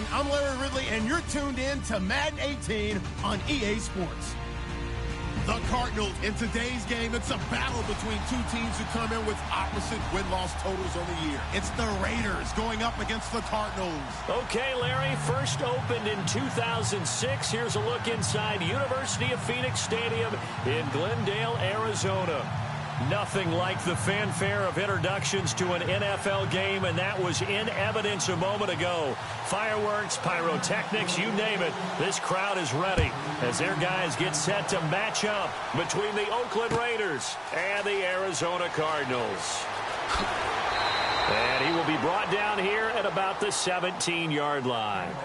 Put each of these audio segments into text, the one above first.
everyone. I'm Larry Ridley, and you're tuned in to Madden 18 on EA Sports. The Cardinals, in today's game, it's a battle between two teams who come in with opposite win-loss totals on the year. It's the Raiders going up against the Cardinals. Okay, Larry, first opened in 2006. Here's a look inside University of Phoenix Stadium in Glendale, Arizona. Nothing like the fanfare of introductions to an NFL game, and that was in evidence a moment ago. Fireworks, pyrotechnics, you name it. This crowd is ready as their guys get set to match up between the Oakland Raiders and the Arizona Cardinals. And he will be brought down here at about the 17-yard line.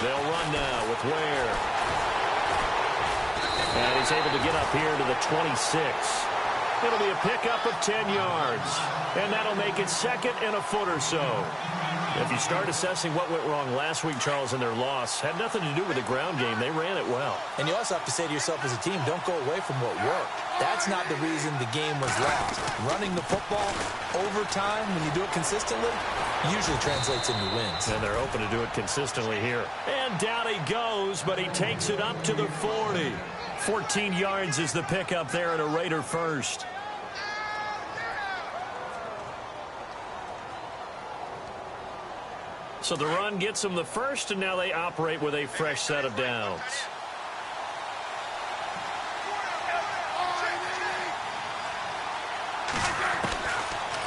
They'll run now with Ware. And he's able to get up here to the 26. It'll be a pickup of 10 yards. And that'll make it second and a foot or so. If you start assessing what went wrong last week, Charles, in their loss, had nothing to do with the ground game. They ran it well. And you also have to say to yourself as a team, don't go away from what worked. That's not the reason the game was lost. Running the football over time, when you do it consistently, usually translates into wins. And they're hoping to do it consistently here. And down he goes, but he takes it up to the 40. 14 yards is the pickup there at a Raider first. So the run gets them the first, and now they operate with a fresh set of downs.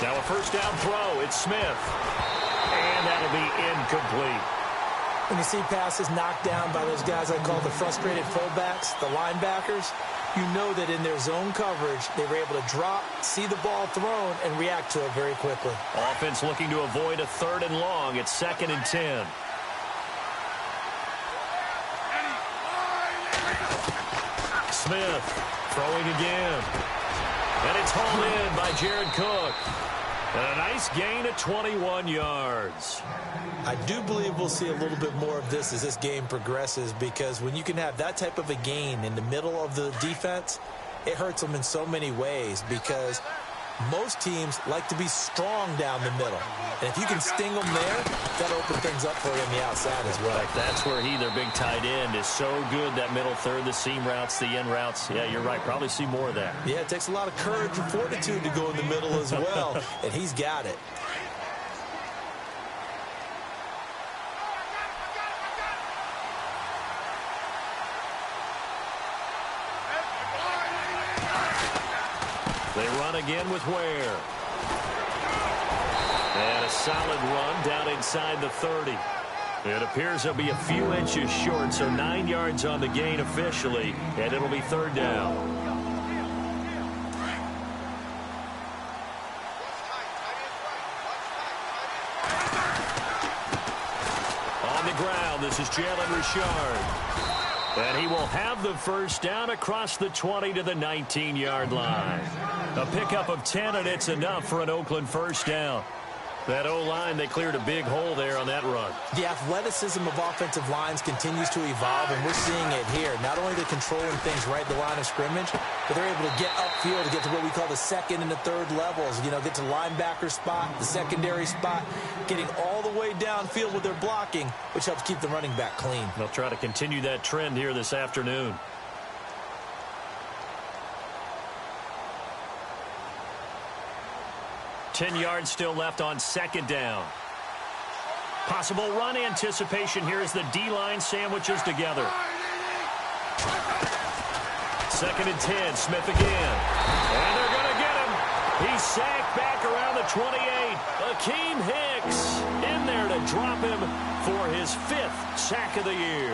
Now a first down throw. It's Smith. And that'll be incomplete. When you see passes knocked down by those guys I call the frustrated fullbacks, the linebackers, you know that in their zone coverage, they were able to drop, see the ball thrown, and react to it very quickly. Offense looking to avoid a third and long. It's 2nd and 10. Smith throwing again. And it's hauled in by Jared Cook. And a nice gain of 21 yards. I do believe we'll see a little bit more of this as this game progresses, because when you can have that type of a gain in the middle of the defense, it hurts them in so many ways, because most teams like to be strong down the middle. And if you can sting them there, that'll open things up for you on the outside as well. That's where their big tight end, is so good, that middle third, the seam routes, the end routes. Yeah, you're right. Probably see more of that. Yeah, it takes a lot of courage and fortitude to go in the middle as well, and he's got it. They run again with Ware. And a solid run down inside the 30. It appears they'll be a few inches short, so 9 yards on the gain officially, and it'll be third down. On the ground, this is Jalen Richard. And he will have the first down across the 20 to the 19-yard line. A pickup of 10, and it's enough for an Oakland first down. That O-line, they cleared a big hole there on that run. The athleticism of offensive lines continues to evolve, and we're seeing it here. Not only are they controlling things right at the line of scrimmage, but they're able to get upfield to get to what we call the second and the third levels. You know, get to linebacker spot, the secondary spot, getting all the way downfield with their blocking, which helps keep the running back clean. They'll try to continue that trend here this afternoon. Ten yards still left on second down. Possible run anticipation here as the D-line sandwiches together. 2nd and 10, Smith again. And they're going to get him. He's sacked back around the 28. Akeem Hicks in there to drop him for his 5th sack of the year.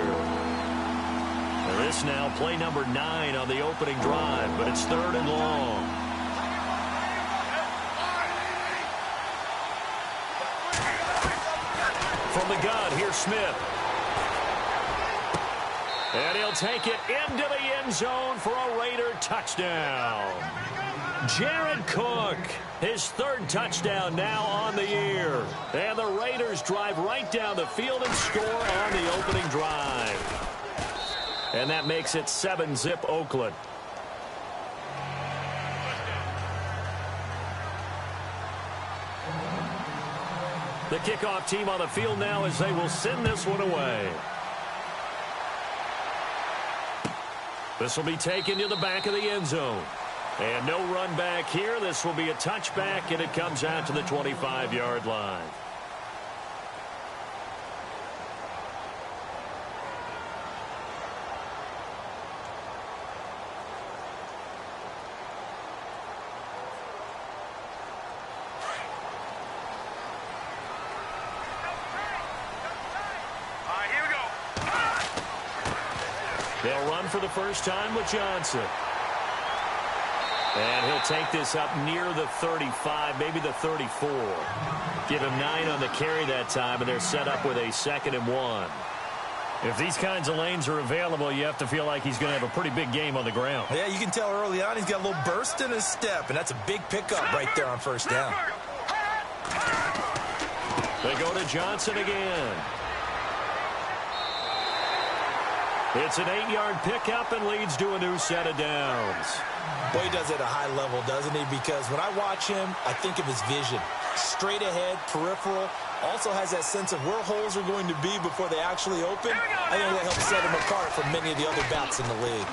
And this now play number 9 on the opening drive, but it's 3rd and long. From the gun, here's Smith. And he'll take it into the end zone for a Raider touchdown. Jared Cook, his third touchdown now on the year. And the Raiders drive right down the field and score on the opening drive. And that makes it 7-zip Oakland. The kickoff team on the field now as they will send this one away. This will be taken to the back of the end zone. And no run back here. This will be a touchback, and it comes out to the 25-yard line. They'll run for the first time with Johnson. And he'll take this up near the 35, maybe the 34. Give him 9 on the carry that time, and they're set up with a 2nd and 1. If these kinds of lanes are available, you have to feel like he's going to have a pretty big game on the ground. Yeah, you can tell early on he's got a little burst in his step, and that's a big pickup right there on first down. They go to Johnson again. It's an 8-yard pickup and leads to a new set of downs. Boy, he does it at a high level, doesn't he? Because when I watch him, I think of his vision. Straight ahead, peripheral. Also has that sense of where holes are going to be before they actually open. I think that helps set him apart from many of the other backs in the league.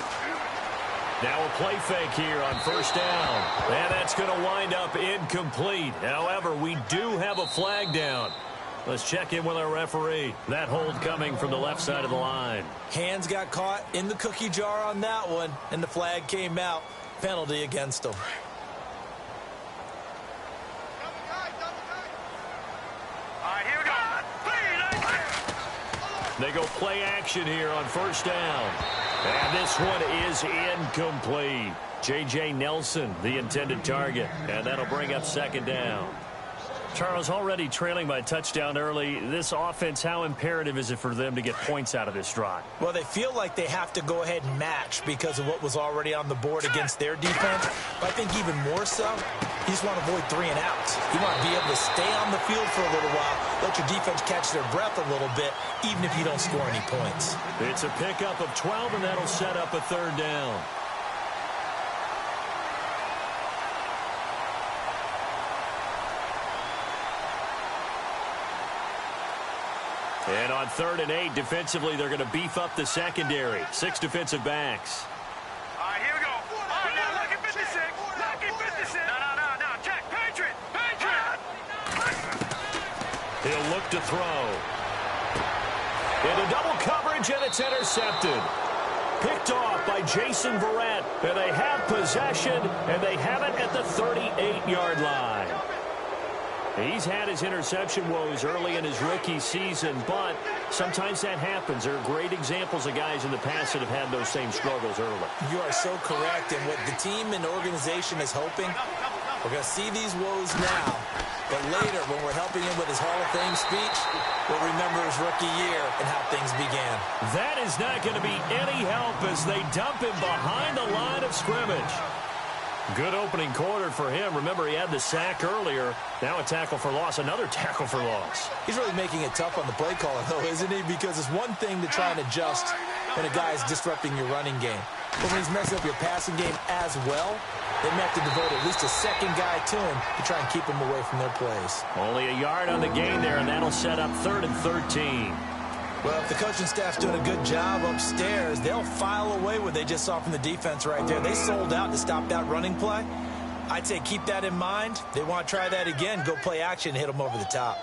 Now a play fake here on first down. And that's going to wind up incomplete. However, we do have a flag down. Let's check in with our referee. That hold coming from the left side of the line. Hands got caught in the cookie jar on that one, and the flag came out. Penalty against him. They go play action here on first down. And this one is incomplete. J.J. Nelson, the intended target. And that'll bring up 2nd down. Charles, already trailing by a touchdown early. This offense, how imperative is it for them to get points out of this drive? Well, they feel like they have to go ahead and match because of what was already on the board against their defense. But I think even more so, you just want to avoid 3 and outs. You want to be able to stay on the field for a little while, let your defense catch their breath a little bit, even if you don't score any points. It's a pickup of 12, and that'll set up a 3rd down. And on 3rd and 8, defensively, they're going to beef up the secondary. 6 defensive backs. All right, here we go. All right, now look at 56. Look at 56. No. Check. Patriot. He'll look to throw. Into double coverage, and it's intercepted. Picked off by Jason Verrett. And they have possession, and they have it at the 38-yard line. He's had his interception woes early in his rookie season, but sometimes that happens. There are great examples of guys in the past that have had those same struggles early. You are so correct, and what the team and organization is hoping, we're going to see these woes now, but later when we're helping him with his Hall of Fame speech, we'll remember his rookie year and how things began. That is not going to be any help as they dump him behind the line of scrimmage. Good opening quarter for him. Remember, he had the sack earlier. Now a tackle for loss, another tackle for loss. He's really making it tough on the play caller, though, isn't he? Because it's one thing to try and adjust when a guy is disrupting your running game. But when he's messing up your passing game as well, they may have to devote at least a second guy to him to try and keep him away from their plays. Only a yard on the gain there, and that'll set up 3rd and 13. Well, if the coaching staff's doing a good job upstairs, they'll file away what they just saw from the defense right there. They sold out to stop that running play. I'd say keep that in mind. They want to try that again, go play action, hit them over the top.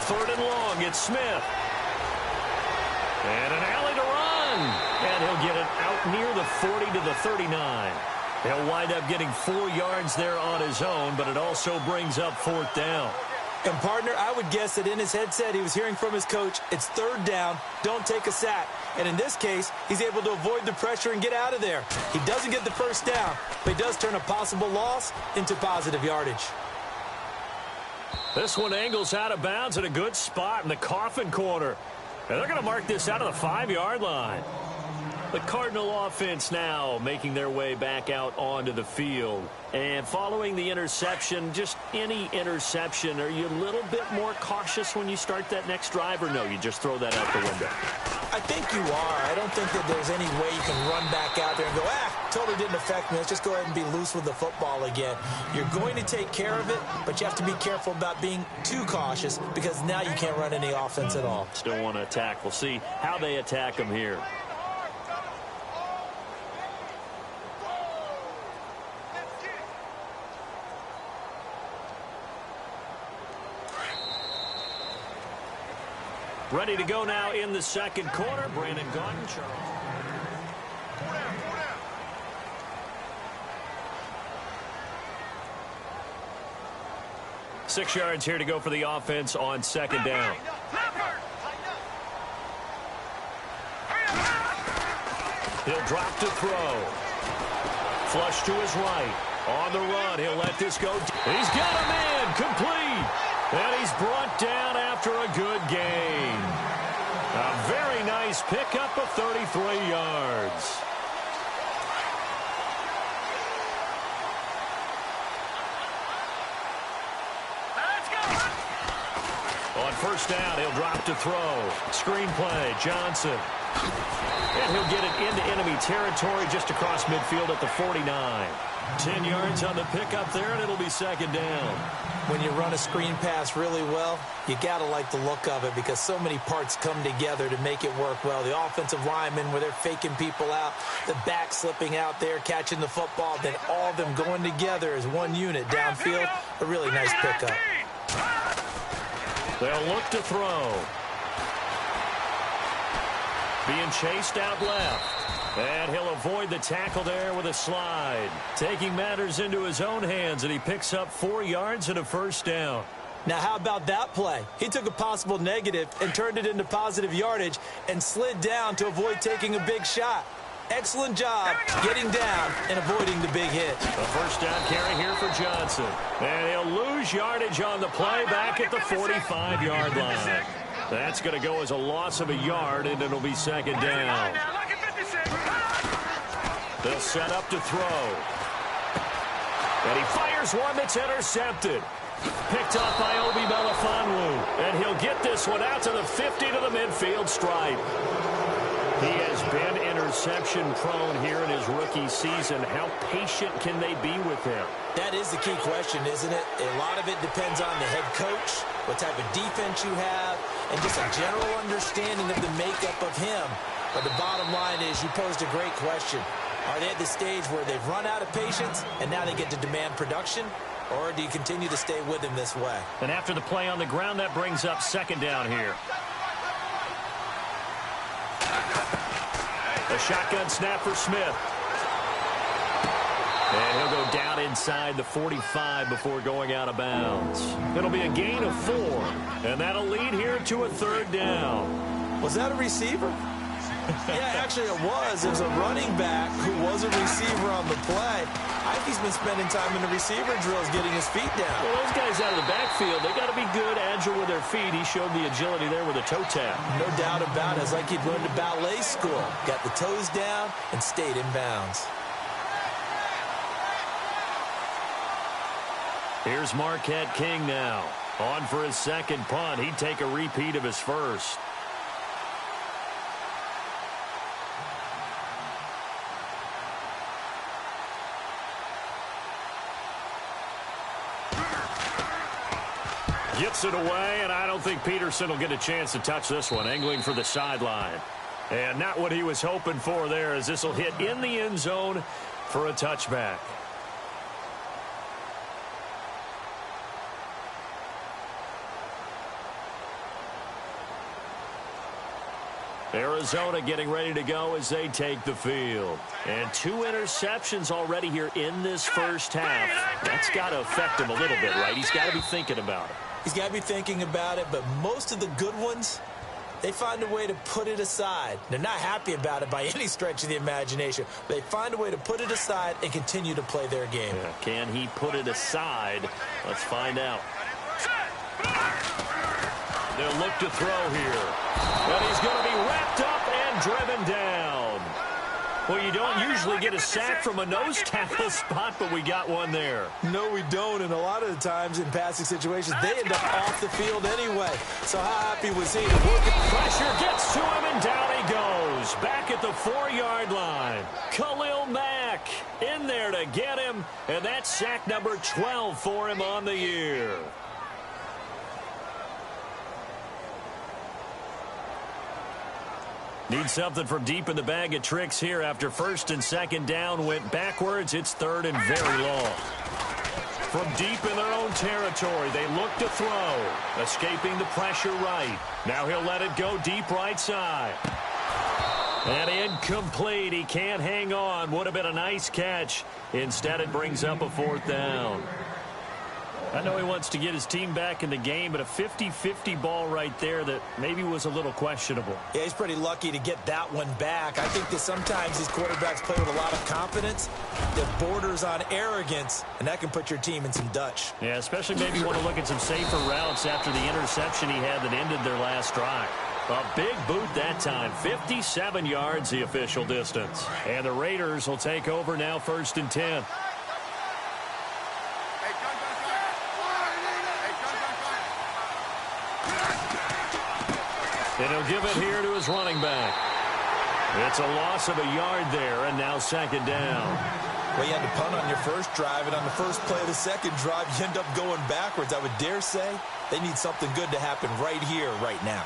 Third and long, it's Smith. And an alley to run. And he'll get it out near the 40 to the 39. He'll wind up getting 4 yards there on his own, but it also brings up 4th down. And, partner, I would guess that in his headset he was hearing from his coach, it's third down, don't take a sack. And in this case, he's able to avoid the pressure and get out of there. He doesn't get the first down, but he does turn a possible loss into positive yardage. This one angles out of bounds at a good spot in the coffin corner. And they're going to mark this out of the 5-yard line. The Cardinal offense now making their way back out onto the field. And following the interception, just any interception, are you a little bit more cautious when you start that next drive, or no, you just throw that out the window? I think you are. I don't think that there's any way you can run back out there and go, totally didn't affect me. Let's just go ahead and be loose with the football again. You're going to take care of it, but you have to be careful about being too cautious because now you can't run any offense at all. Still want to attack. We'll see how they attack them here. Ready to go now in the second quarter. Brandon Gaudin, Charles. 6 yards here to go for the offense on second down. He'll drop to throw. Flush to his right. On the run, he'll let this go. He's got a man complete. And he's brought down after a good gain. A very nice pickup of 33 yards. On first down, he'll drop to throw. Screen play, Johnson. And he'll get it into enemy territory just across midfield at the 49. 10 yards on the pickup there, and it'll be second down. When you run a screen pass really well, you got to like the look of it because so many parts come together to make it work well. The offensive linemen, where they're faking people out, the back slipping out there, catching the football, then all of them going together as one unit downfield. A really nice pickup. They'll look to throw. Being chased out left. And he'll avoid the tackle there with a slide. Taking matters into his own hands, and he picks up 4 yards and a first down. Now, how about that play? He took a possible negative and turned it into positive yardage and slid down to avoid taking a big shot. Excellent job getting down and avoiding the big hit. A first down carry here for Johnson. And he'll lose yardage on the play back at the 45-yard line. That's going to go as a loss of a yard, and it'll be second down. They'll set up to throw. And he fires one that's intercepted. Picked up by Obi Melifonwu. And he'll get this one out to the 50 to the midfield stripe. He has been interception-prone here in his rookie season. How patient can they be with him? That is the key question, isn't it? A lot of it depends on the head coach, what type of defense you have, and just a general understanding of the makeup of him. But the bottom line is you posed a great question. Are they at the stage where they've run out of patience and now they get to demand production? Or do you continue to stay with him this way? And after the play on the ground, that brings up second down here. A shotgun snap for Smith. And he'll go down inside the 45 before going out of bounds. It'll be a gain of 4. And that'll lead here to a third down. Was that a receiver? Yeah, actually it was. It was a running back who was a receiver on the play. I think he's been spending time in the receiver drills getting his feet down. Well, those guys out of the backfield, they got to be good, agile with their feet. He showed the agility there with a toe tap. No doubt about it. It's like he'd learned to ballet school. Got the toes down and stayed in bounds. Here's Marquette King now. On for his second punt. He'd take a repeat of his first. Gets it away, and I don't think Peterson will get a chance to touch this one. Angling for the sideline. And not what he was hoping for there, as this will hit in the end zone for a touchback. Arizona getting ready to go as they take the field. And 2 interceptions already here in this first half. That's got to affect him a little bit, right? He's got to be thinking about it. He's got to be thinking about it, but most of the good ones, they find a way to put it aside. They're not happy about it by any stretch of the imagination. They find a way to put it aside and continue to play their game. Yeah, can he put it aside? Let's find out. They'll look to throw here. And he's going to be wrapped up and driven down. Well, you don't usually get a sack from a nose tackle spot, but we got one there. No, we don't, and a lot of the times in passing situations, they end up off the field anyway. So how happy was he to work it? Pressure gets to him, and down he goes. Back at the 4-yard line. Khalil Mack in there to get him, and that's sack number 12 for him on the year. Need something from deep in the bag of tricks here after first and second down went backwards. It's third and very long. From deep in their own territory, they look to throw. Escaping the pressure right. Now he'll let it go deep right side. And incomplete. He can't hang on. Would have been a nice catch. Instead, it brings up a 4th down. I know he wants to get his team back in the game, but a 50-50 ball right there that maybe was a little questionable. Yeah, he's pretty lucky to get that one back. I think that sometimes these quarterbacks play with a lot of confidence that borders on arrogance, and that can put your team in some Dutch. Yeah, especially maybe you want to look at some safer routes after the interception he had that ended their last drive. A big boot that time, 57 yards the official distance. And the Raiders will take over now, 1st and 10. And he'll give it here to his running back. It's a loss of a yard there, and now 2nd down. Well, you had to punt on your first drive, and on the first play of the second drive, you end up going backwards. I would dare say they need something good to happen right here, right now.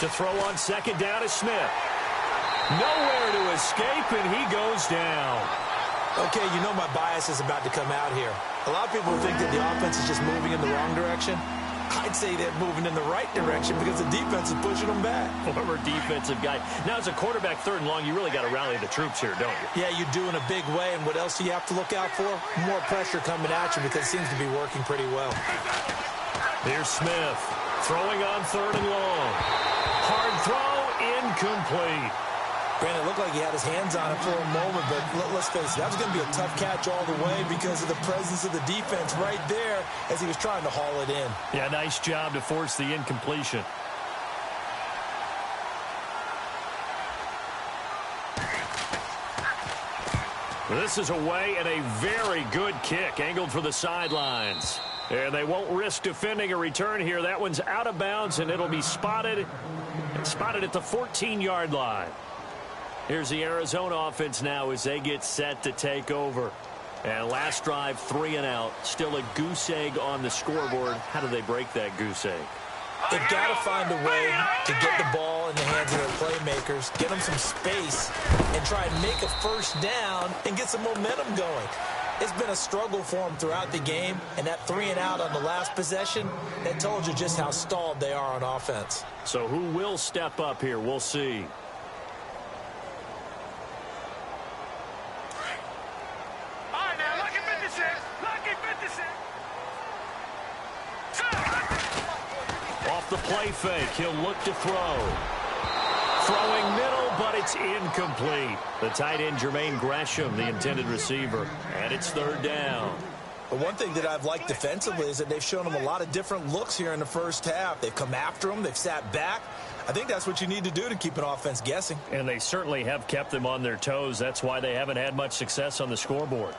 To throw on 2nd down is Smith. Nowhere to escape, and he goes down. Okay, you know my bias is about to come out here. A lot of people think that the offense is just moving in the wrong direction. I'd say they're moving in the right direction because the defense is pushing them back. Former defensive guy. Now, as a quarterback 3rd and long, you really got to rally the troops here, don't you? Yeah, you do in a big way, and what else do you have to look out for? More pressure coming at you because it seems to be working pretty well. Here's Smith throwing on 3rd and long. Hard throw, incomplete. Brandon, it looked like he had his hands on it for a moment, but let's face it, that was going to be a tough catch all the way because of the presence of the defense right there as he was trying to haul it in. Yeah, nice job to force the incompletion. This is away and a very good kick, angled for the sidelines. And they won't risk defending a return here. That one's out of bounds, and it'll be spotted at the 14-yard line. Here's the Arizona offense now as they get set to take over. And last drive, 3 and out. Still a goose egg on the scoreboard. How do they break that goose egg? They've got to find a way to get the ball in the hands of their playmakers, get them some space, and try and make a 1st down and get some momentum going. It's been a struggle for them throughout the game, and that 3 and out on the last possession, that told you just how stalled they are on offense. So who will step up here? We'll see. Off the play fake, he'll look to throw. Throwing middle, but it's incomplete. The tight end, Jermaine Gresham, the intended receiver. And it's 3rd down. But one thing that I've liked defensively is that they've shown them a lot of different looks here in the first half. They've come after them. They've sat back. I think that's what you need to do to keep an offense guessing. And they certainly have kept them on their toes. That's why they haven't had much success on the scoreboard.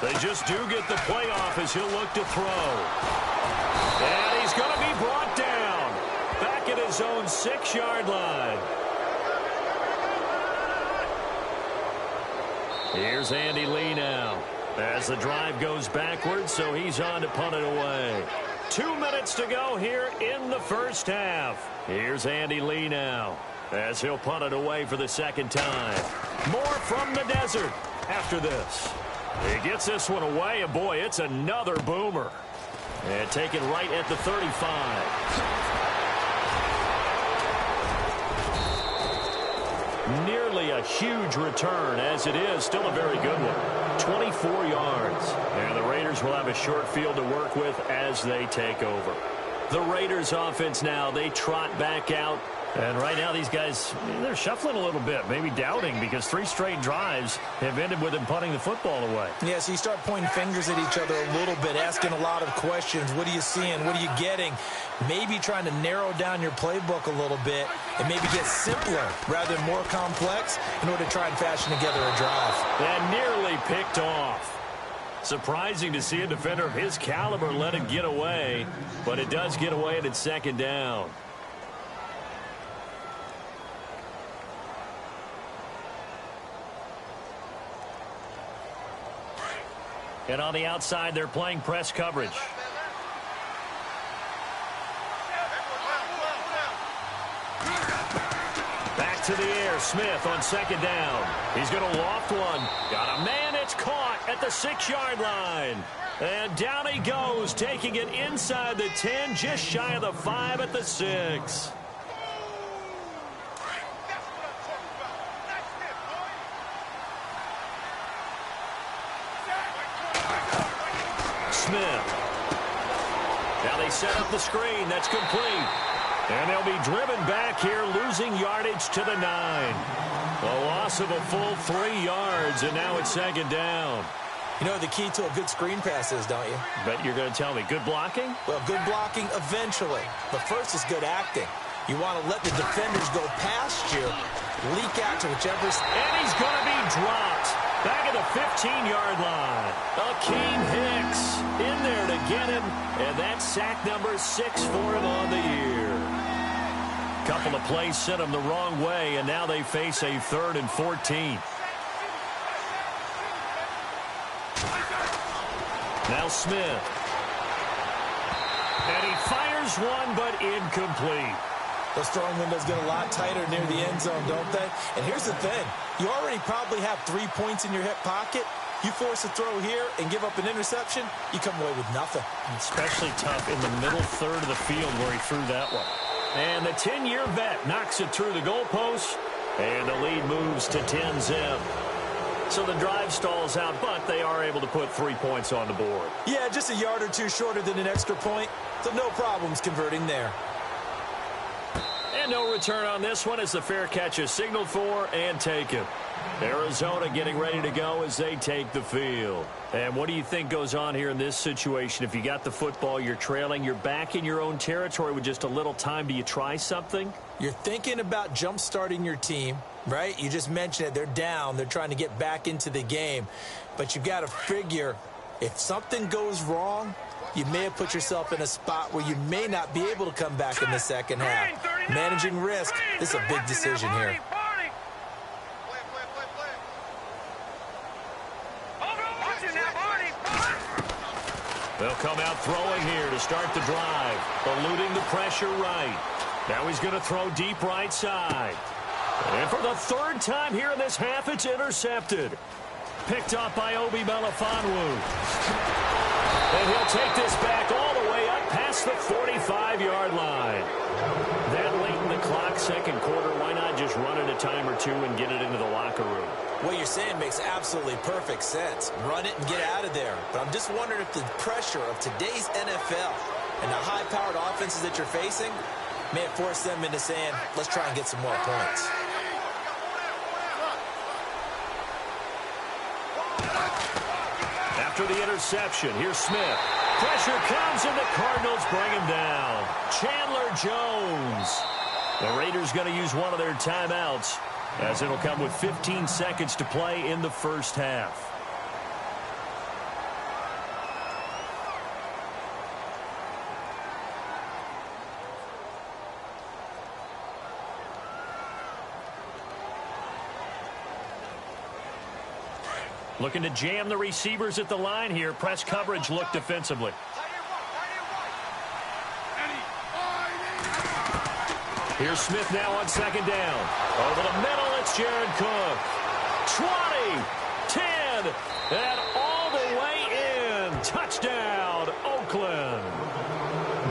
They just do get the playoff as he'll look to throw. And he's going to be brought down. Back at his own 6-yard line. Here's Andy Lee now. as the drive goes backwards, so he's on to punt it away. 2 minutes to go here in the first half. Here's Andy Lee now, as he'll punt it away for the second time. More from the desert after this. He gets this one away, and boy, it's another boomer. And taken right at the 35. Nearly a huge return, as it is still a very good one. 24 yards. And the Raiders will have a short field to work with as they take over. The Raiders offense now, they trot back out. And right now these guys, they're shuffling a little bit, maybe doubting, because 3 straight drives have ended with them punting the football away. Yeah, so you start pointing fingers at each other a little bit, asking a lot of questions. What are you seeing? What are you getting? Maybe trying to narrow down your playbook a little bit and maybe get simpler rather than more complex in order to try and fashion together a drive. And nearly picked off. Surprising to see a defender of his caliber let it get away, but it does get away and it's second down. And on the outside, they're playing press coverage. Back to the air, Smith on second down. He's going to loft one. Got a man, it's caught at the 6-yard line. And down he goes, taking it inside the 10, just shy of the 5 at the 6. Smith. Now they set up the screen. That's complete. And they'll be driven back here, losing yardage to the 9. A loss of a full 3 yards, and now it's second down. You know the key to a good screen pass is, don't you? Bet you're going to tell me. Good blocking? Well, good blocking eventually. But first is good acting. You want to let the defenders go past you, leak out to whichever... And he's going to be dropped. Back at the 15-yard line. Akeem Hicks in there to get him. And that's sack number 6 for him on the year. Couple of plays sent him the wrong way, and now they face a 3rd and 14. Now Smith. And he fires one, but incomplete. Those throwing windows get a lot tighter near the end zone, don't they? And here's the thing. You already probably have 3 points in your hip pocket. You force a throw here and give up an interception, you come away with nothing. Especially tough in the middle third of the field where he threw that one. And the 10-year vet knocks it through the goalpost. And the lead moves to 10-zip. So the drive stalls out, but they are able to put 3 points on the board. Yeah, just a yard or two shorter than an extra point. So no problems converting there. And no return on this one as the fair catch is signaled for and taken. Arizona getting ready to go as they take the field. And what do you think goes on here in this situation? If you got the football, you're trailing, you're back in your own territory with just a little time. Do you try something? You're thinking about jump-starting your team, right? You just mentioned it. They're down. They're trying to get back into the game. But you've got to figure if something goes wrong, you may have put yourself in a spot where you may not be able to come back in the second half. Managing risk, this is a big decision here. They'll come out throwing here to start the drive, eluding the pressure right. Now he's going to throw deep right side. And for the 3rd time here in this half, it's intercepted. Picked up by Obi Melifonwu. And he'll take this back all the way up past the 45-yard line. That late in the clock, second quarter, why not just run it a time or two and get it into the locker room? What you're saying makes absolutely perfect sense. Run it and get out of there. But I'm just wondering if the pressure of today's NFL and the high-powered offenses that you're facing may have forced them into saying, let's try and get some more points. After the interception, here's Smith. Pressure comes, and the Cardinals bring him down. Chandler Jones. The Raiders going to use one of their timeouts, as it'll come with 15 seconds to play in the first half. Looking to jam the receivers at the line here. Press coverage look defensively. Here's Smith now on second down. Over the middle, it's Jared Cook. 20, 10, and all the way in. Touchdown, Oakland.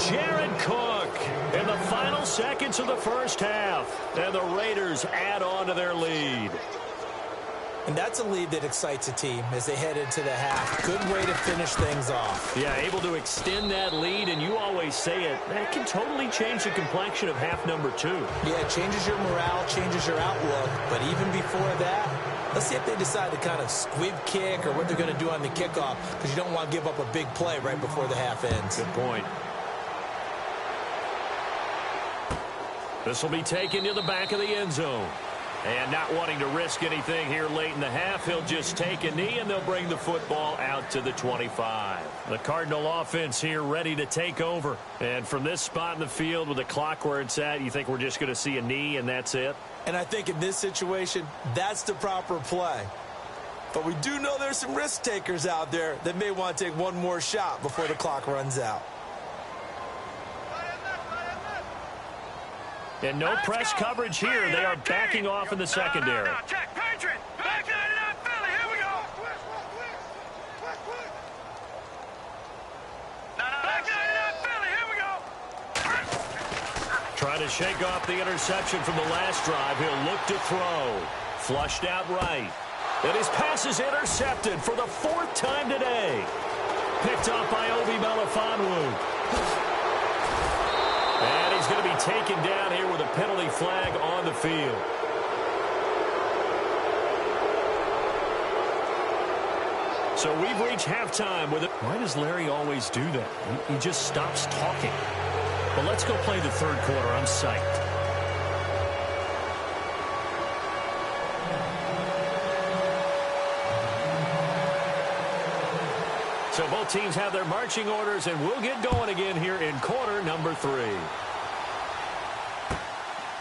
Jared Cook in the final seconds of the first half. And the Raiders add on to their lead. And that's a lead that excites a team as they head into the half. Good way to finish things off. Yeah, able to extend that lead, and you always say it, that can totally change the complexion of half number 2. Yeah, it changes your morale, changes your outlook. But even before that, let's see if they decide to kind of squib kick or what they're going to do on the kickoff, because you don't want to give up a big play right before the half ends. Good point. This will be taken to the back of the end zone. And not wanting to risk anything here late in the half, he'll just take a knee, and they'll bring the football out to the 25. The Cardinal offense here ready to take over. And from this spot in the field with the clock where it's at, you think we're just going to see a knee and that's it? And I think in this situation, that's the proper play. But we do know there's some risk takers out there that may want to take one more shot before the clock runs out. And no press coverage here. They are backing off in the secondary. No, check, Patriot. Back 99 Philly. Here we go. Back 99 Philly. Here we go. Trying to shake off the interception from the last drive. He'll look to throw. Flushed out right. And his pass is intercepted for the 4th time today. Picked off by Obi Melifonwu. And he's going to be taken down here with a penalty flag on the field. So we've reached halftime with it. Why does Larry always do that? He just stops talking. But let's go play the third quarter. I'm psyched. So both teams have their marching orders, and we'll get going again here in quarter number 3.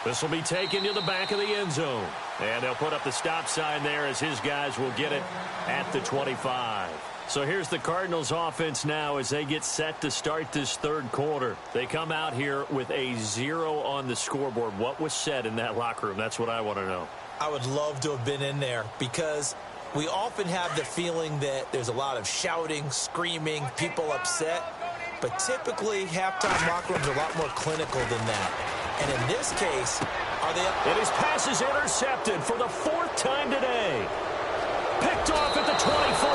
This will be taken to the back of the end zone. And they'll put up the stop sign there as his guys will get it at the 25. So here's the Cardinals offense now as they get set to start this third quarter. They come out here with a 0 on the scoreboard. What was said in that locker room? That's what I want to know. I would love to have been in there because we often have the feeling that there's a lot of shouting, screaming, people upset. But typically, halftime locker rooms are a lot more clinical than that. And in this case, are they up? And his pass is intercepted for the 4th time today. Picked off at the 24.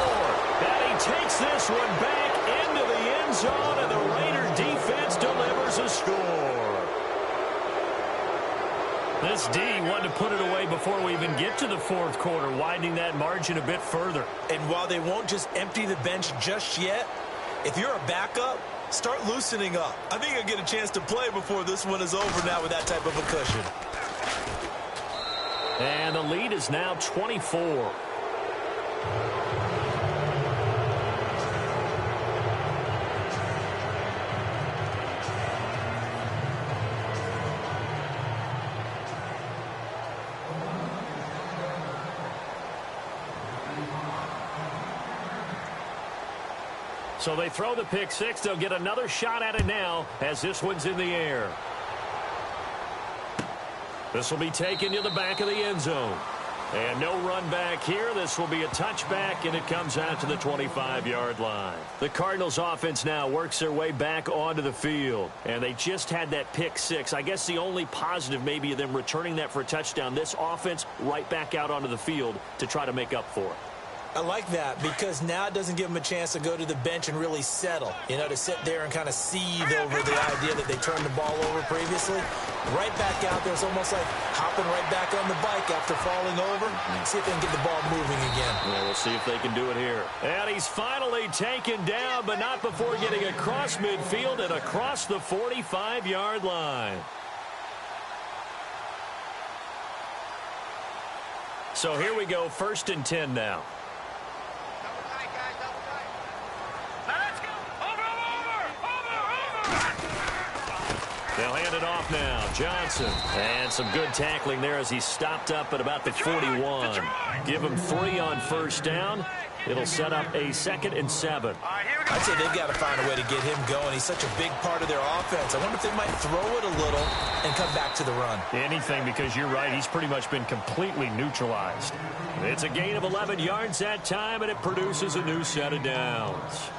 And he takes this one back into the end zone, and the Raider defense delivers a score. This D wanted to put it away before we even get to the 4th quarter, widening that margin a bit further. And while they won't just empty the bench just yet, if you're a backup, start loosening up. I think you'll get a chance to play before this one is over now with that type of a cushion. And the lead is now 24. So they throw the pick six. They'll get another shot at it now as this one's in the air. This will be taken to the back of the end zone. And no run back here. This will be a touchback, and it comes out to the 25-yard line. The Cardinals offense now works their way back onto the field. And they just had that pick six. I guess the only positive maybe of them returning that for a touchdown. This offense right back out onto the field to try to make up for it. I like that because now it doesn't give them a chance to go to the bench and really settle, to sit there and kind of seethe over the idea that they turned the ball over previously. Right back out there, it's almost like hopping right back on the bike after falling over. See if they can get the ball moving again. Yeah, we'll see if they can do it here. And he's finally taken down, but not before getting across midfield and across the 45-yard line. So here we go, 1st and 10 now. They'll hand it off now. Johnson. And some good tackling there as he stopped up at about the 41. Give him 3 on first down. It'll set up a 2nd and 7. I'd say they've got to find a way to get him going. He's such a big part of their offense. I wonder if they might throw it a little and come back to the run. Anything, because you're right. He's pretty much been completely neutralized. It's a gain of 11 yards that time, and it produces a new set of downs.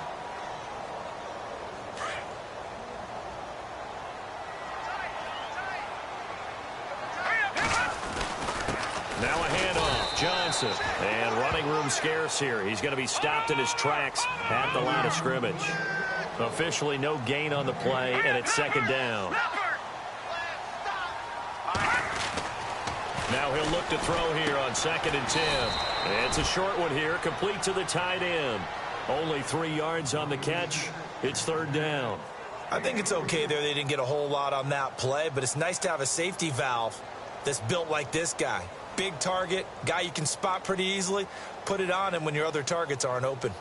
Now a handoff. Johnson. And running room scarce here. He's going to be stopped in his tracks at the line of scrimmage. Officially no gain on the play, and it's 2nd down. Now he'll look to throw here on 2nd and 10. It's a short one here, complete to the tight end. Only 3 yards on the catch. It's 3rd down. I think it's okay there. They didn't get a whole lot on that play, but it's nice to have a safety valve that's built like this guy. Big target, guy you can spot pretty easily. Put it on him when your other targets aren't open.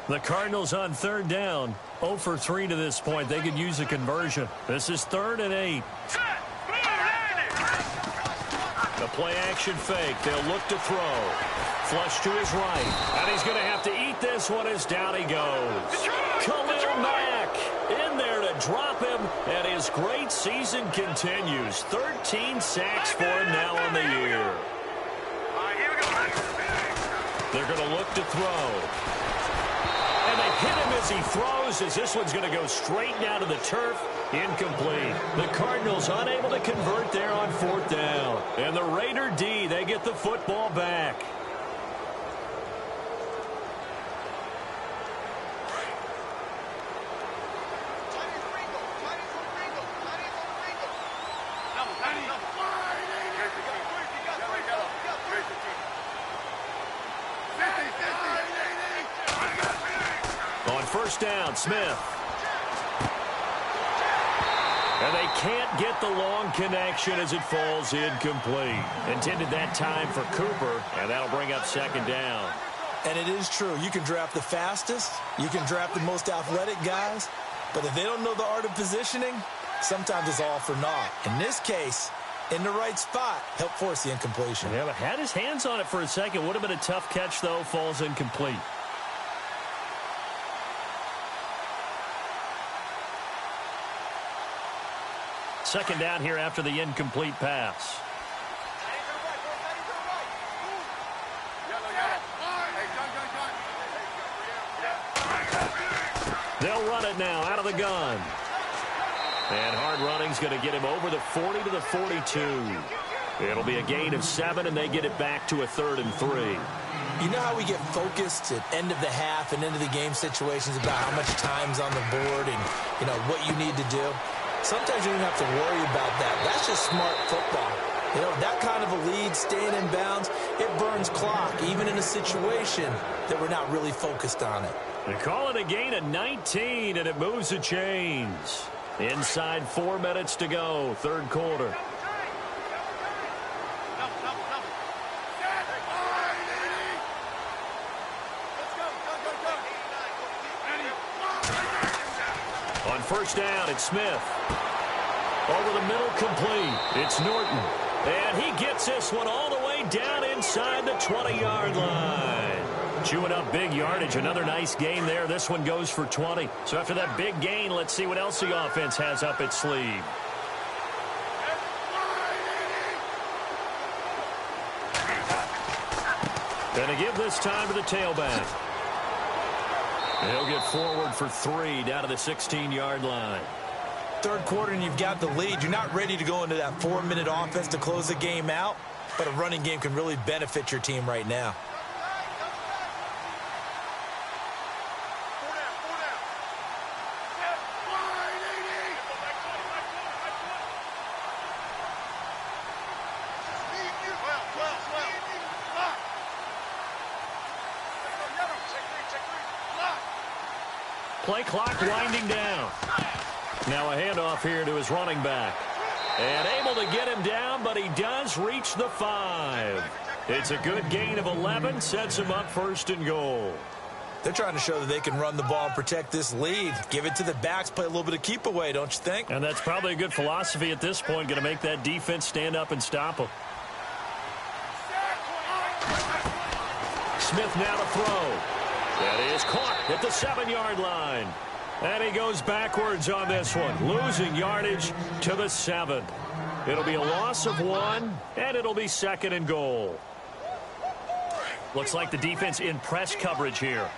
The Cardinals on 3rd down. 0 for 3 to this point. They could use a conversion. This is 3rd and 8. The play action fake. They'll look to throw. Flush to his right. And he's going to have to eat this one as down he goes. Khalil Mack in there to drop him. And his great season continues. 13 sacks for him now on the year. They're going to look to throw. And they hit him as he throws, as this one's going to go straight down to the turf. Incomplete. The Cardinals unable to convert there on 4th down. And the Raider D, they get the football back. On 1st down, Smith. And they can't get the long connection as it falls incomplete. Intended that time for Cooper, and that'll bring up 2nd down. And it is true. You can draft the fastest. You can draft the most athletic guys. But if they don't know the art of positioning, sometimes it's all for naught. In this case, in the right spot, helped force the incompletion. Yeah, but had his hands on it for a second. Would have been a tough catch, though. Falls incomplete. Second down here after the incomplete pass. They'll run it now out of the gun. And hard running's going to get him over the 40 to the 42. It'll be a gain of 7, and they get it back to a 3rd and 3. You know how we get focused at end of the half and end of the game situations about how much time's on the board and, you know, what you need to do? Sometimes you don't have to worry about that. That's just smart football. You know, that kind of a lead, staying in bounds, it burns clock, even in a situation that we're not really focused on it. They call it a gain of 19, and it moves the chains. Inside 4 minutes to go, 3rd quarter. On 1st down, it's Smith. Over the middle, complete. It's Norton. And he gets this one all the way down inside the 20-yard line. Chewing up big yardage. Another nice gain there. This one goes for 20. So after that big gain, let's see what else the offense has up its sleeve. Going to give this time to the tailback. He'll get forward for 3 down to the 16-yard line. 3rd quarter and you've got the lead. You're not ready to go into that 4-minute offense to close the game out, but a running game can really benefit your team right now. Play clock winding down. Now a handoff here to his running back. And able to get him down, but he does reach the 5. It's a good gain of 11, sets him up 1st and goal. They're trying to show that they can run the ball and protect this lead. Give it to the backs, play a little bit of keep away, don't you think? And that's probably a good philosophy at this point, going to make that defense stand up and stop them. Smith now to throw. That is caught at the 7-yard line. And he goes backwards on this one, losing yardage to the 7. It'll be a loss of 1, and it'll be 2nd and goal. Looks like the defense in press coverage here.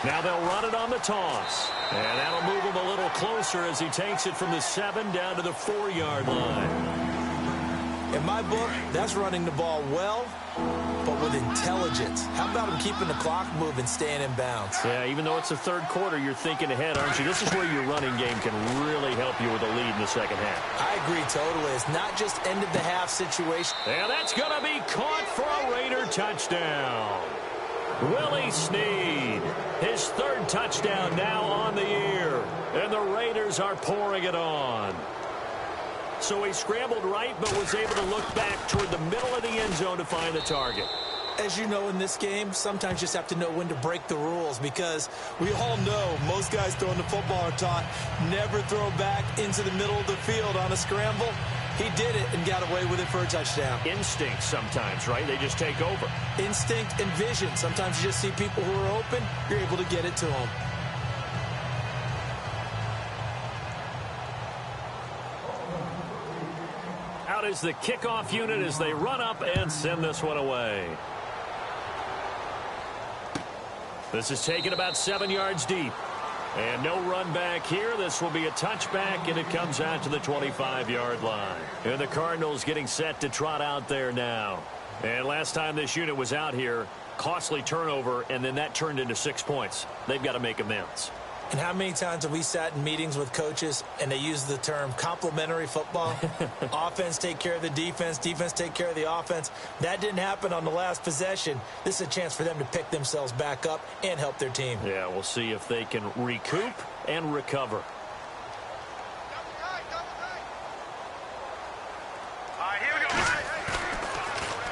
Now they'll run it on the toss. And that'll move him a little closer as he takes it from the 7 down to the 4-yard line. In my book, that's running the ball well, but with intelligence. How about him keeping the clock moving, staying in bounds? Yeah, even though it's the 3rd quarter, you're thinking ahead, aren't you? This is where your running game can really help you with a lead in the 2nd half. I agree totally. It's not just end-of-the-half situation. And that's going to be caught for a Raider touchdown. Willie Snead, his 3rd touchdown now on the year. And the Raiders are pouring it on. So he scrambled right, but was able to look back toward the middle of the end zone to find the target. As you know, in this game, sometimes you just have to know when to break the rules, because we all know most guys throwing the football are taught never throw back into the middle of the field on a scramble. He did it and got away with it for a touchdown. Instinct sometimes, right? They just take over. Instinct and vision. Sometimes you just see people who are open, you're able to get it to them. Out is the kickoff unit as they run up and send this one away. This is taken about 7 yards deep. And no run back here. This will be a touchback, and it comes out to the 25-yard line. And the Cardinals getting set to trot out there now. And last time this unit was out here, costly turnover, and then that turned into 6 points. They've got to make amends. And how many times have we sat in meetings with coaches and they use the term complementary football? Offense take care of the defense, defense take care of the offense. That didn't happen on the last possession. This is a chance for them to pick themselves back up and help their team. Yeah, we'll see if they can recoup and recover. All right, here we go.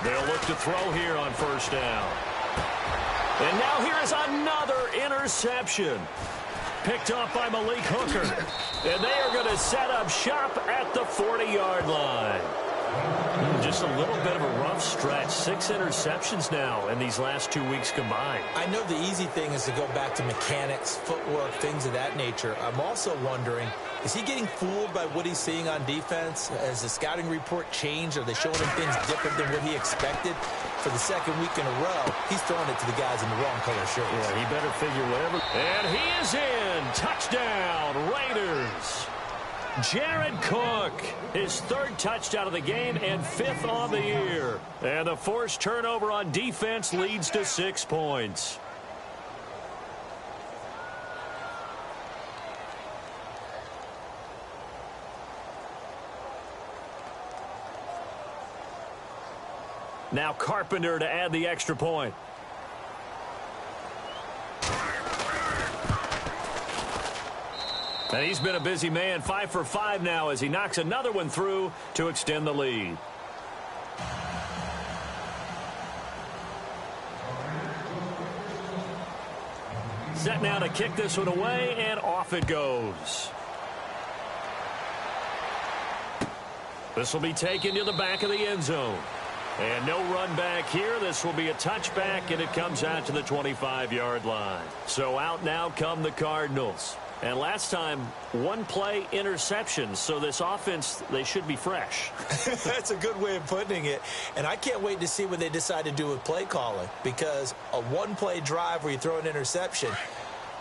They'll look to throw here on 1st down. And now here is another interception. Picked off by Malik Hooker. And they are going to set up shop at the 40-yard line. Just a little bit of a rough stretch. 6 interceptions now in these last 2 weeks combined. I know the easy thing is to go back to mechanics, footwork, things of that nature. I'm also wondering, is he getting fooled by what he's seeing on defense? Has the scouting report changed? Are they showing him things different than what he expected? For the 2nd week in a row, he's throwing it to the guys in the wrong color shirts. Yeah, he better figure whatever. And he is in. Touchdown, Raiders. Jared Cook, his 3rd touchdown of the game and 5th on the year. And the forced turnover on defense leads to 6 points. Now Carpenter to add the extra point. And he's been a busy man, 5 for 5 now as he knocks another one through to extend the lead. Set now to kick this one away, and off it goes. This will be taken to the back of the end zone. And no run back here. This will be a touchback, and it comes out to the 25-yard line. So out now come the Cardinals. And last time, 1 play interception. So this offense, they should be fresh. That's a good way of putting it. And I can't wait to see what they decide to do with play calling. Because a 1-play drive where you throw an interception,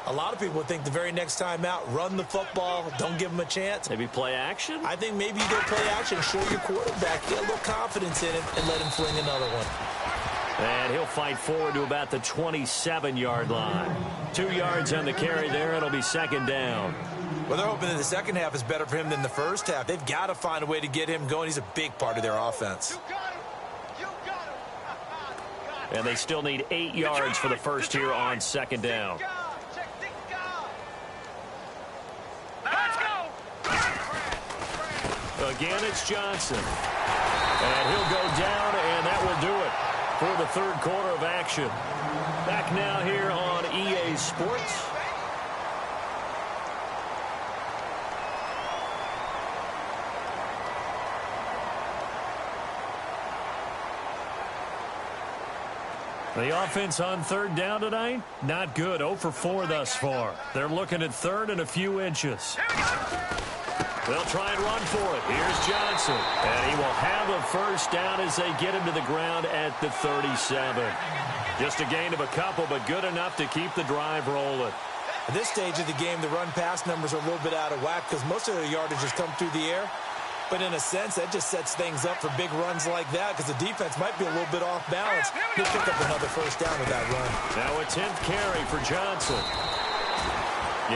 a lot of people would think the very next time out, run the football, don't give them a chance. Maybe play action? I think maybe you go play action, show your quarterback, get a little confidence in him, and let him fling another one. And he'll fight forward to about the 27-yard line. 2 yards on the carry there. It'll be 2nd down. Well, they're hoping that the second half is better for him than the first half. They've got to find a way to get him going. He's a big part of their offense. and they still need 8 yards for the first here on second down. Again, it's Johnson. And he'll go down, and that will do it for the third quarter of action. Back now here on EA Sports. The offense on third down tonight, not good. 0 for 4 thus far. They're looking at third and a few inches. They'll try and run for it. Here's Johnson. And he will have a first down as they get him to the ground at the 37. Just a gain of a couple, but good enough to keep the drive rolling. At this stage of the game, the run-pass numbers are a little bit out of whack because most of their yardage has come through the air. But in a sense, that just sets things up for big runs like that because the defense might be a little bit off balance. He'll pick up another first down with that run. Now a 10th carry for Johnson.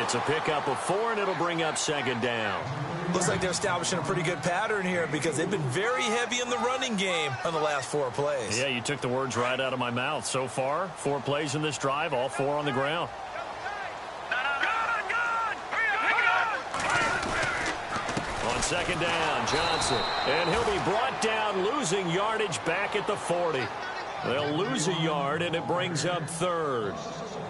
It's a pickup of 4, and it'll bring up second down. Looks like they're establishing a pretty good pattern here because they've been very heavy in the running game on the last 4 plays. Yeah, you took the words right out of my mouth. So far, 4 plays in this drive, all 4 on the ground. On second down, Johnson. And he'll be brought down, losing yardage back at the 40. They'll lose a yard, and it brings up third.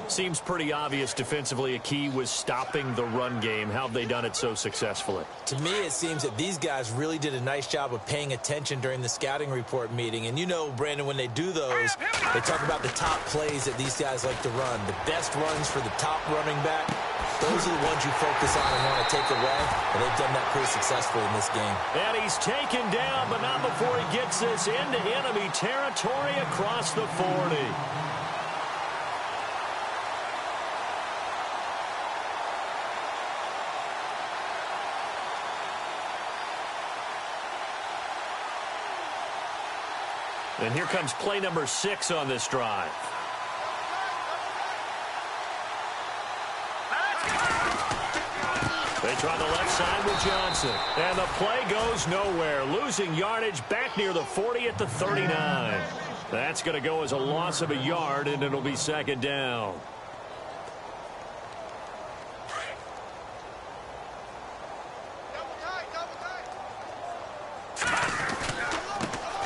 Seems pretty obvious defensively a key was stopping the run game. How have they done it so successfully? To me, it seems that these guys really did a nice job of paying attention during the scouting report meeting. And you know, Brandon, when they do those, they talk about the top plays that these guys like to run. The best runs for the top running back, those are the ones you focus on and want to take away. And they've done that pretty successfully in this game. And he's taken down, but not before he gets this into enemy territory across the 40. And here comes play number 6 on this drive. They try the left side with Johnson. And the play goes nowhere. Losing yardage back near the 40 at the 39. That's going to go as a loss of a yard, and it'll be second down.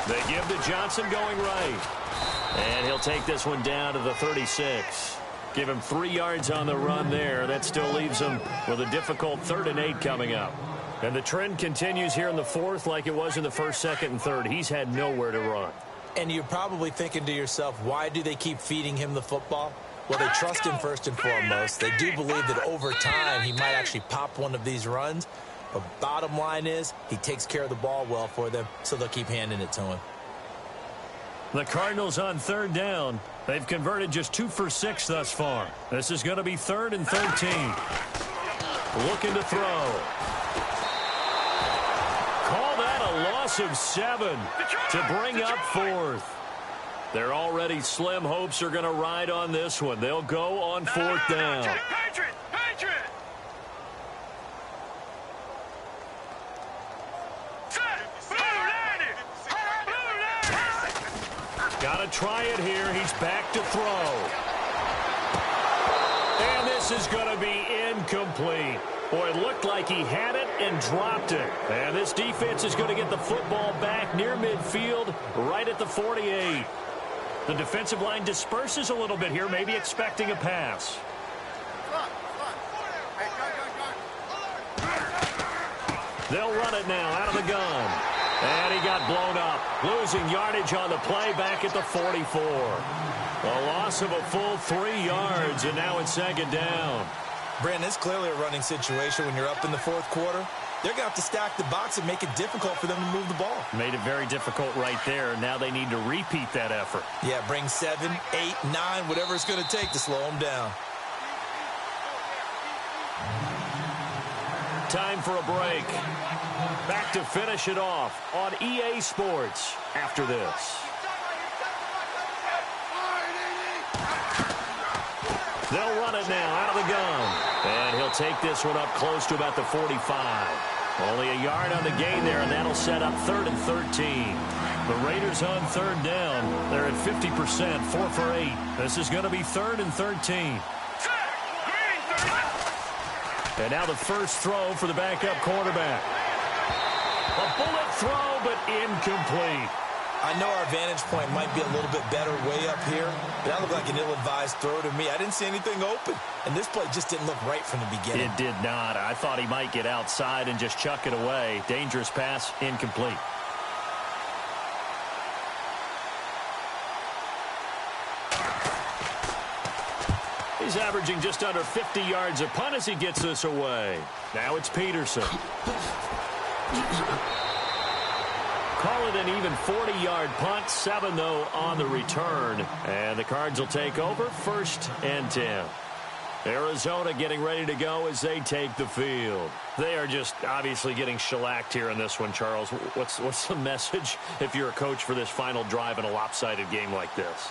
They give to Johnson going right. And he'll take this one down to the 36. Give him 3 yards on the run there. That still leaves him with a difficult 3rd and 8 coming up. And the trend continues here in the 4th like it was in the 1st, 2nd, and 3rd. He's had nowhere to run. And you're probably thinking to yourself, why do they keep feeding him the football? Well, they trust him first and foremost. They do believe that over time he might actually pop one of these runs. But bottom line is he takes care of the ball well for them, so they'll keep handing it to him. The Cardinals on 3rd down. They've converted just 2 for 6 thus far. This is going to be 3rd and 13. Looking to throw. Call that a loss of 7 to bring up 4th. Their already slim hopes are going to ride on this one. They'll go on 4th down. Got to try it here. He's back to throw. And this is going to be incomplete. Boy, it looked like he had it and dropped it. And this defense is going to get the football back near midfield, right at the 48. The defensive line disperses a little bit here, maybe expecting a pass. They'll run it now out of the gun. And he got blown up, losing yardage on the play back at the 44. A loss of a full 3 yards, and now it's second down. Brandon, it's clearly a running situation when you're up in the 4th quarter. They're going to have to stack the box and make it difficult for them to move the ball. Made it very difficult right there. Now they need to repeat that effort. Yeah, bring 7, 8, 9, whatever it's going to take to slow them down. Time for a break. Back to finish it off on EA Sports after this. They'll run it now out of the gun. And he'll take this one up close to about the 45. Only a yard on the gain there, and that'll set up 3rd and 13. The Raiders on third down. They're at 50%, 4 for 8. This is going to be 3rd and 13. And now the first throw for the backup quarterback. A bullet throw, but incomplete. I know our vantage point might be a little bit better way up here, but that looked like an ill-advised throw to me. I didn't see anything open, and this play just didn't look right from the beginning. It did not. I thought he might get outside and just chuck it away. Dangerous pass, incomplete. He's averaging just under 50 yards a punt as he gets this away. Now it's Peterson. Call it an even 40-yard punt. 7, though, on the return. And the Cards will take over 1st and 10. Arizona getting ready to go as they take the field. They are just obviously getting shellacked here in this one, Charles. What's the message if you're a coach for this final drive in a lopsided game like this?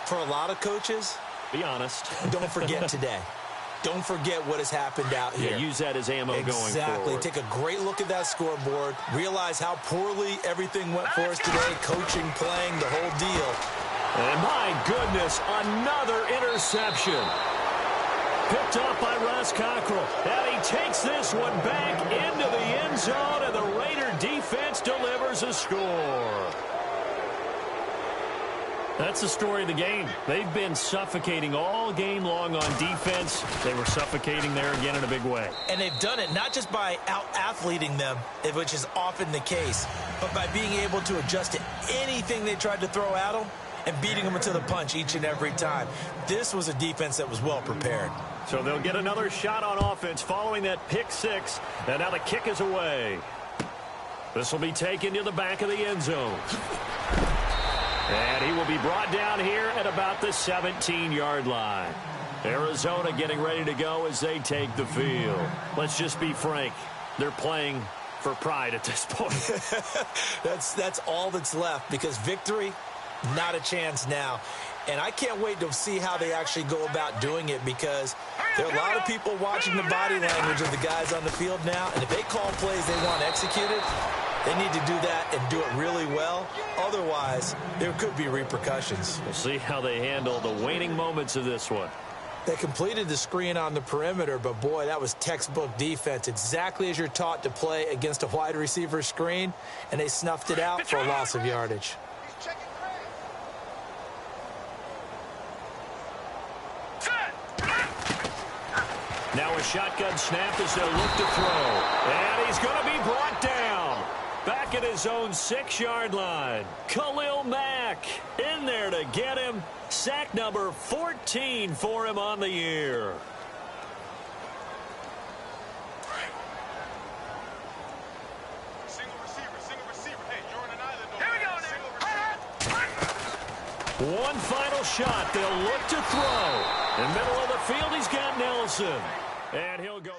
For a lot of coaches, be honest. Don't forget today. Don't forget what has happened out here. Yeah, use that as ammo going forward. Exactly. Take a great look at that scoreboard. Realize how poorly everything went for us today. Coaching, playing, the whole deal. And my goodness, another interception. Picked up by Russ Cockrell. And he takes this one back into the end zone, and the Raider defense delivers a score. That's the story of the game. They've been suffocating all game long on defense. They were suffocating there again in a big way. And they've done it not just by out-athleting them, which is often the case, but by being able to adjust to anything they tried to throw at them and beating them into the punch each and every time. This was a defense that was well prepared. So they'll get another shot on offense following that pick 6. And now the kick is away. This will be taken to the back of the end zone. And he will be brought down here at about the 17-yard line. Arizona getting ready to go as they take the field. Let's just be frank. They're playing for pride at this point. That's all that's left, because victory, not a chance now. And I can't wait to see how they actually go about doing it, because there are a lot of people watching the body language of the guys on the field now. And if they call plays they want executed, they need to do that and do it really well. Otherwise, there could be repercussions. We'll see how they handle the waning moments of this one. They completed the screen on the perimeter, but boy, that was textbook defense. Exactly as you're taught to play against a wide receiver screen, and they snuffed it out for a loss of yardage. Now a shotgun snap as they'll look to throw. And he's going to be brought down. Back at his own 6-yard line. Khalil Mack in there to get him. Sack number 14 for him on the year. Single receiver. Hey, you're on an island. Here we go, One final shot. They'll look to throw. In the middle of the field, he's got Nelson. And he'll go.